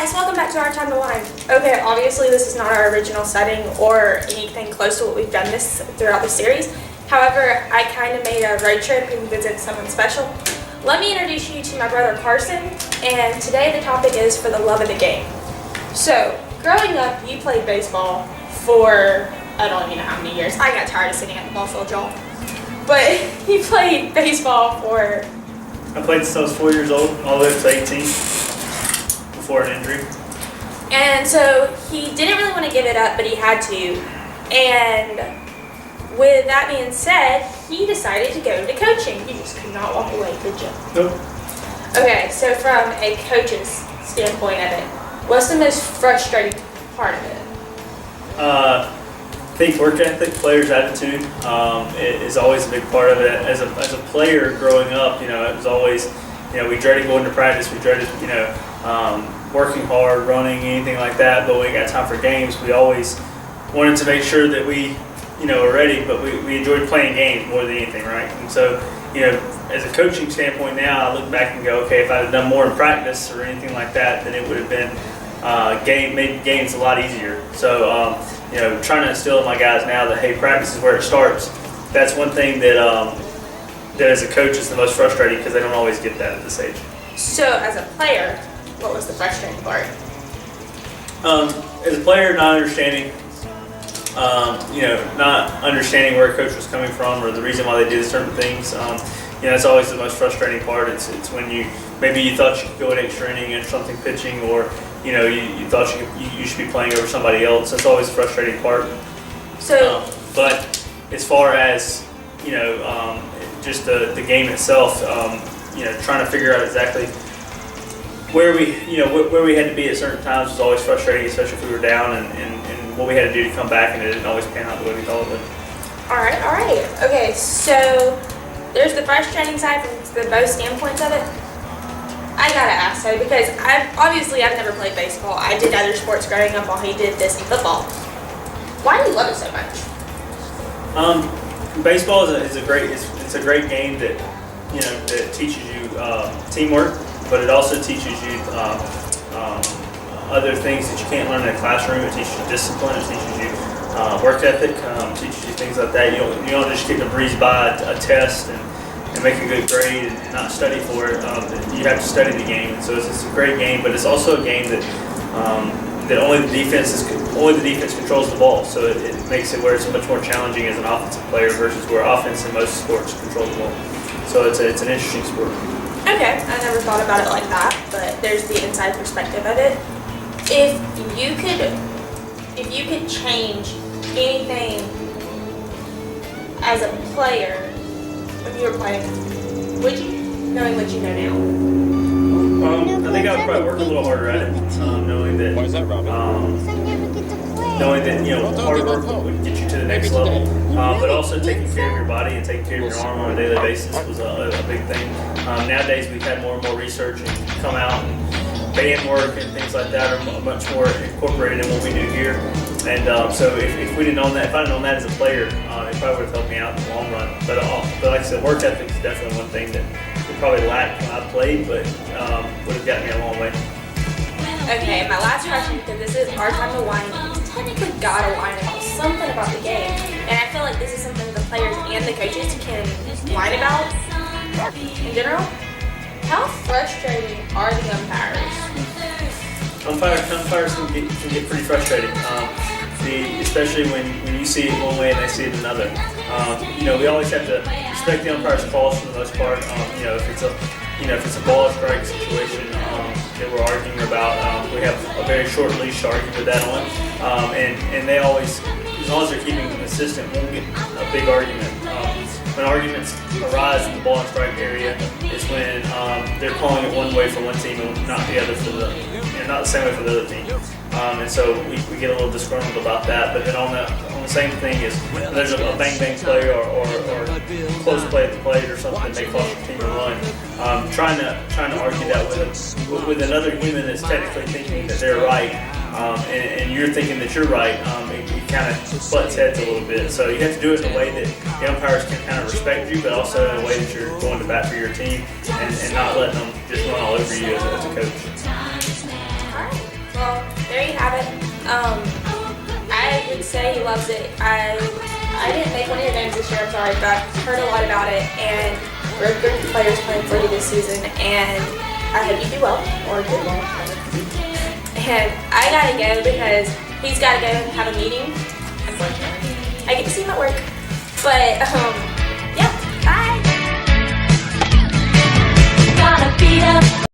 guys, welcome back to Our Time to Wine. Okay, obviously this is not our original setting or anything close to what we've done throughout the series. However, I kind of made a road trip and visited someone special. Let me introduce you to my brother Carson, and today the topic is for the love of the game. So, growing up, you played baseball for, I don't even know how many years. I got tired of sitting at the ball field, y'all. But you played baseball for... I played since I was 4 years old, all the way up to 18, before an injury. And so he didn't really want to give it up, but he had to. And with that being said, he decided to go into coaching. You just could not walk away, could you? Nope. Okay, so from a coach's standpoint of it, what's the most frustrating part of it? I think work ethic, player's attitude is always a big part of it. As a player growing up, it was always, we dreaded going to practice, we dreaded, working hard, running, anything like that. But when we got time for games, we always wanted to make sure that we, were ready. But we enjoyed playing games more than anything, right? And so, as a coaching standpoint now, I look back and go, okay, if I had done more in practice or anything like that, then it would have been made games a lot easier. So, trying to instill in my guys now that, hey, practice is where it starts. That's one thing that that as a coach is the most frustrating because they don't always get that at this age. So, as a player, what was the frustrating part? As a player, not understanding, not understanding where a coach was coming from or the reason why they did certain things. That's always the most frustrating part. It's when maybe you thought you could go an extra inning or something pitching, or you thought you should be playing over somebody else. That's always a frustrating part. So, but as far as just the game itself, trying to figure out exactly where we had to be at certain times was always frustrating, especially if we were down, and what we had to do to come back, and it didn't always pan out the way we thought it would. All right. Okay, so there's the frustrating side from both standpoints of it. I gotta ask though, because I've never played baseball. I did other sports growing up while he did this in football. Why do you love it so much? Baseball is a great game that that teaches you teamwork, but it also teaches you other things that you can't learn in a classroom. It teaches you discipline. It teaches you work ethic. Teaches you things like that. You don't just get to breeze by a test and make a good grade and not study for it. You have to study the game. And so it's a great game, but it's also a game that only the defense controls the ball. So it makes it where it's much more challenging as an offensive player versus where offense in most sports controls the ball. So it's an interesting sport. Okay, I never thought about it like that, but there's the inside perspective of it. If you could change anything as a player when you were playing, would you? Knowing what you know now. I think I would probably work a little harder at it, knowing that. Why is that, Robin? Hard work would get you to the next level, but also taking care of your body and taking care of your arm on a daily basis was a big thing. Nowadays, we've had more and more research and come out, and band work and things like that are much more incorporated in what we do here. And so if we'd have known that, if I'd known that as a player, it probably would have helped me out in the long run. But like I said, work ethic is definitely one thing that we probably lacked when I played, but would have gotten me a long way. Okay, my last question, because this is our time to whine. You technically gotta whine about something about the game, and I feel like this is something the players and the coaches can whine about in general. How frustrating are the umpires? Umpires can get pretty frustrating, especially when you see it one way and they see it another. We always have to respect the umpire's calls for the most part. If it's a ball or strike situation that we're arguing about, we have a very short leash to argue with that on, and they always, as long as they're keeping it consistent, won't get a big argument. When arguments arise in the ball and strike area is when they're calling it one way for one team and not the other not the same way for the other team. And so we get a little disgruntled about that. But then on the same thing is when there's a bang play or close play at the plate or something that may cost your team a run, trying to argue that with another human that's technically thinking that they're right, and you're thinking that you're right, it kind of butts heads a little bit. So you have to do it in a way that the umpires can kind of respect you, but also in a way that you're going to bat for your team and not letting them just run all over you as a coach. All right. to say he loves it. I didn't make one of your games this year, I'm sorry, but I've heard a lot about it, and we're a group of players playing for you this season, and I hope you do well, or good well. And I gotta go because he's gotta go and have a meeting. Unfortunately, I get to see him at work. But yeah, bye. Gotta beat up